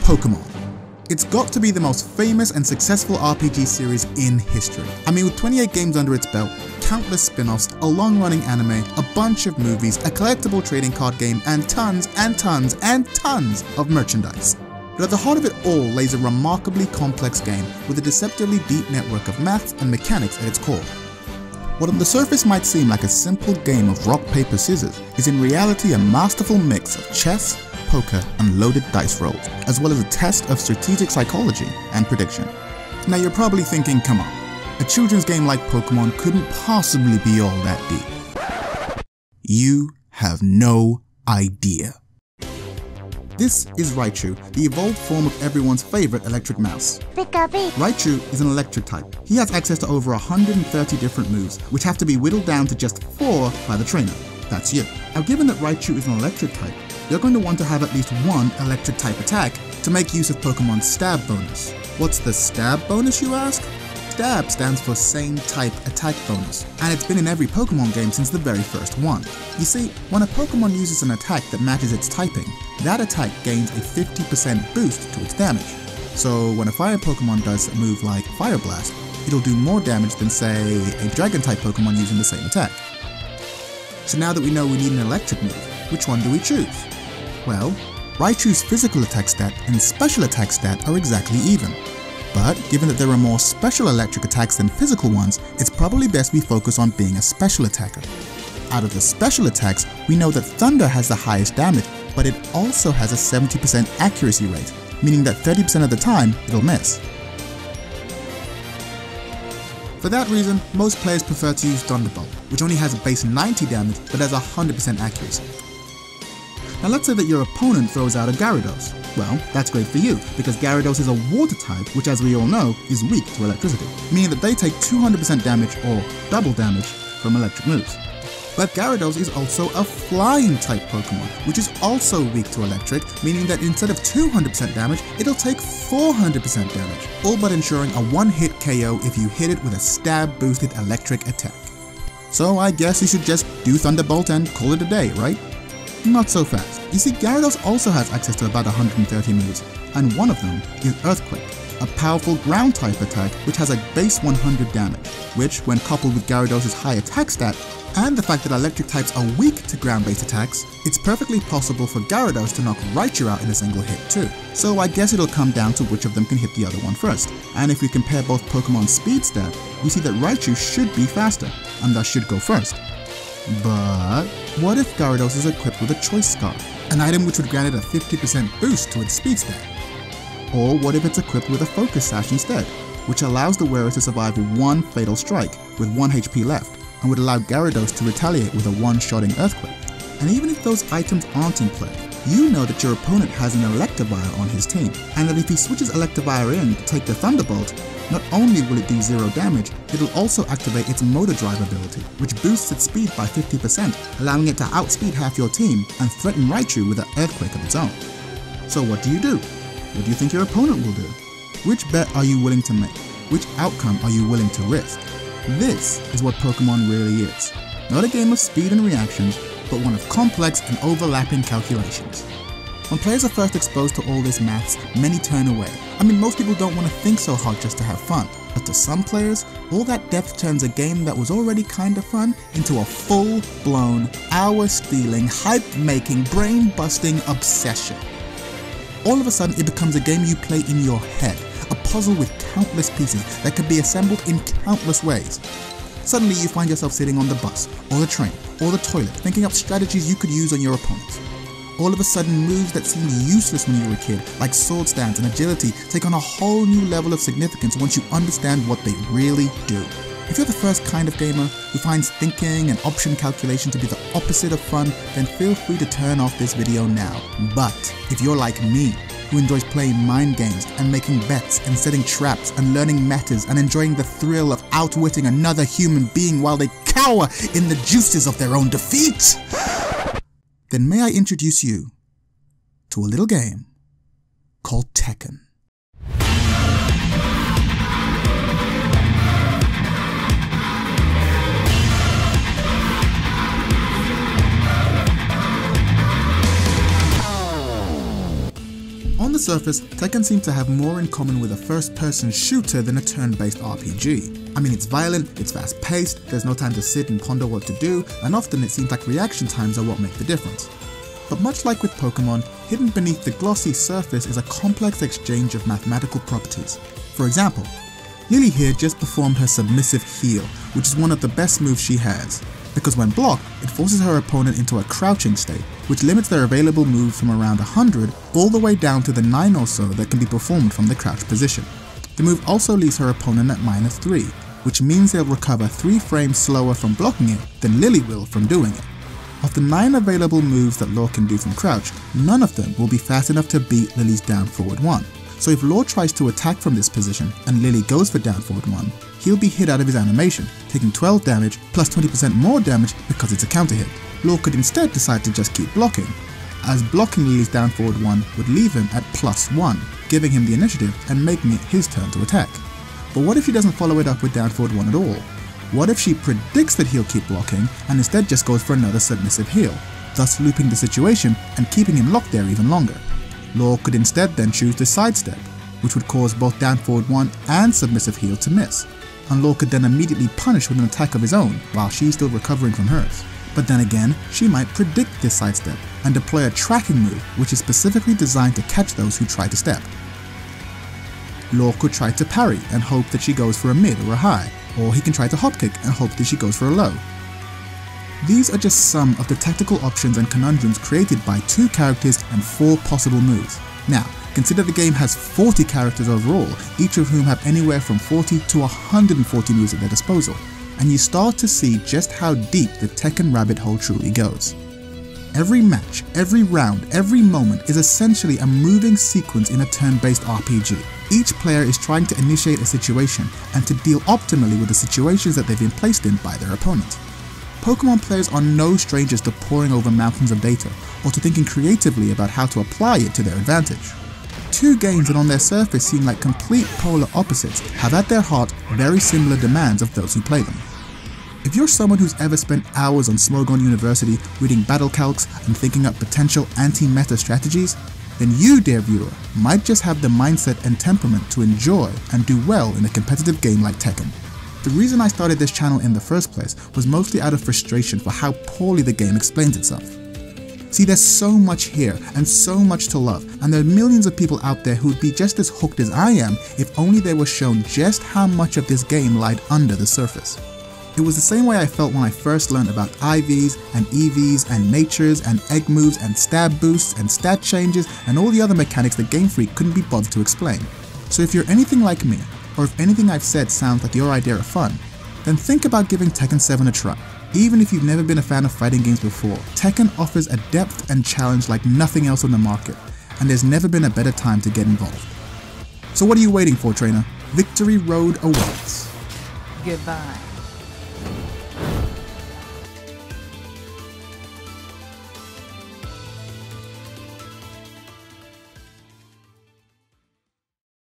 Pokemon. It's got to be the most famous and successful RPG series in history. I mean, with 28 games under its belt, countless spin-offs, a long-running anime, a bunch of movies, a collectible trading card game, and tons and tons and tons of merchandise. But at the heart of it all lays a remarkably complex game with a deceptively deep network of maths and mechanics at its core. What on the surface might seem like a simple game of rock, paper, scissors is in reality a masterful mix of chess, poker, and loaded dice rolls, as well as a test of strategic psychology and prediction. Now you're probably thinking, come on, a children's game like Pokemon couldn't possibly be all that deep. You have no idea. This is Raichu, the evolved form of everyone's favorite electric mouse. Raichu is an electric type. He has access to over 130 different moves, which have to be whittled down to just 4 by the trainer. That's you. Now given that Raichu is an electric type, you're going to want to have at least one electric type attack to make use of Pokemon's stab bonus. What's the stab bonus, you ask? Stab stands for same type attack bonus, and it's been in every Pokemon game since the very first one. You see, when a Pokemon uses an attack that matches its typing, that attack gains a 50% boost to its damage. So when a fire Pokemon does a move like Fire Blast, it'll do more damage than, say, a Dragon type Pokemon using the same attack. So now that we know we need an electric move, which one do we choose? Well, Raichu's physical attack stat and special attack stat are exactly even. But given that there are more special electric attacks than physical ones, it's probably best we focus on being a special attacker. Out of the special attacks, we know that Thunder has the highest damage, but it also has a 70% accuracy rate, meaning that 30% of the time it'll miss. For that reason, most players prefer to use Thunderbolt, which only has a base 90 damage but has 100% accuracy. Now let's say that your opponent throws out a Gyarados. Well, that's great for you, because Gyarados is a water type, which as we all know, is weak to electricity, meaning that they take 200% damage or double damage from electric moves. But Gyarados is also a flying type Pokemon, which is also weak to electric, meaning that instead of 200% damage, it'll take 400% damage, all but ensuring a one-hit KO if you hit it with a stab boosted electric attack. So I guess you should just do Thunderbolt and call it a day, right? Not so fast. You see, Gyarados also has access to about 130 moves, and one of them is Earthquake, a powerful ground type attack which has a base 100 damage, which when coupled with Gyarados' high attack stat, and the fact that electric types are weak to ground-based attacks, it's perfectly possible for Gyarados to knock Raichu out in a single hit too. So I guess it'll come down to which of them can hit the other one first. And if we compare both Pokemon's speed stat, we see that Raichu should be faster, and thus should go first. But what if Gyarados is equipped with a Choice Scarf, an item which would grant it a 50% boost to its speed stat? Or what if it's equipped with a Focus Sash instead, which allows the wearer to survive one fatal strike with 1 HP left, and would allow Gyarados to retaliate with a one-shotting Earthquake? And even if those items aren't in play, you know that your opponent has an Electivire on his team, and that if he switches Electivire in to take the Thunderbolt, not only will it do 0 damage, it'll also activate its Motor Drive ability, which boosts its speed by 50%, allowing it to outspeed half your team and threaten Raichu with an Earthquake of its own. So what do you do? What do you think your opponent will do? Which bet are you willing to make? Which outcome are you willing to risk? This is what Pokemon really is. Not a game of speed and reactions, but one of complex and overlapping calculations. When players are first exposed to all this maths, many turn away. I mean, most people don't want to think so hard just to have fun. But to some players, all that depth turns a game that was already kinda fun into a full-blown, hour-stealing, hype-making, brain-busting obsession. All of a sudden, it becomes a game you play in your head, a puzzle with countless pieces that can be assembled in countless ways. Suddenly, you find yourself sitting on the bus, or the train, or the toilet, thinking up strategies you could use on your opponents. All of a sudden, moves that seemed useless when you were a kid, like sword stance and agility, take on a whole new level of significance once you understand what they really do. If you're the first kind of gamer who finds thinking and option calculation to be the opposite of fun, then feel free to turn off this video now. But if you're like me, who enjoys playing mind games and making bets and setting traps and learning metas and enjoying the thrill of outwitting another human being while they cower in the juices of their own defeat, then may I introduce you to a little game called Tekken. On the surface, Tekken seems to have more in common with a first-person shooter than a turn-based RPG. I mean, it's violent, it's fast-paced, there's no time to sit and ponder what to do, and often it seems like reaction times are what make the difference. But much like with Pokemon, hidden beneath the glossy surface is a complex exchange of mathematical properties. For example, Lily here just performed her submissive heal, which is one of the best moves she has, because when blocked, it forces her opponent into a crouching state, which limits their available moves from around 100 all the way down to the 9 or so that can be performed from the crouch position. The move also leaves her opponent at -3, which means they'll recover 3 frames slower from blocking it than Lily will from doing it. Of the 9 available moves that Law can do from crouch, none of them will be fast enough to beat Lily's down forward 1. So if Law tries to attack from this position and Lily goes for down forward 1, he'll be hit out of his animation, taking 12 damage plus 20% more damage because it's a counter hit. Law could instead decide to just keep blocking, as blocking Lily's down forward 1 would leave him at +1, giving him the initiative and making it his turn to attack. But what if she doesn't follow it up with down forward 1 at all? What if she predicts that he'll keep blocking and instead just goes for another submissive heal, thus looping the situation and keeping him locked there even longer? Law could instead then choose the sidestep, which would cause both down forward 1 and submissive heal to miss, and Law could then immediately punish with an attack of his own while she's still recovering from hers. But then again, she might predict this sidestep and deploy a tracking move which is specifically designed to catch those who try to step. Law could try to parry and hope that she goes for a mid or a high, or he can try to hop kick and hope that she goes for a low. These are just some of the tactical options and conundrums created by 2 characters and 4 possible moves. Now, consider the game has 40 characters overall, each of whom have anywhere from 40 to 140 moves at their disposal, and you start to see just how deep the Tekken rabbit hole truly goes. Every match, every round, every moment is essentially a moving sequence in a turn-based RPG. Each player is trying to initiate a situation and to deal optimally with the situations that they've been placed in by their opponent. Pokemon players are no strangers to poring over mountains of data or to thinking creatively about how to apply it to their advantage. 2 games that on their surface seem like complete polar opposites have at their heart very similar demands of those who play them. If you're someone who's ever spent hours on Smogon University reading battle calcs and thinking up potential anti-meta strategies, then you, dear viewer, might just have the mindset and temperament to enjoy and do well in a competitive game like Tekken. The reason I started this channel in the first place was mostly out of frustration for how poorly the game explains itself. See, there's so much here and so much to love, and there are millions of people out there who would be just as hooked as I am if only they were shown just how much of this game lied under the surface. It was the same way I felt when I first learned about IVs and EVs and natures and egg moves and stab boosts and stat changes and all the other mechanics that Game Freak couldn't be bothered to explain. So if you're anything like me, or if anything I've said sounds like your idea of fun, then think about giving Tekken 7 a try. Even if you've never been a fan of fighting games before, Tekken offers a depth and challenge like nothing else on the market, and there's never been a better time to get involved. So what are you waiting for, trainer? Victory Road awaits. Goodbye.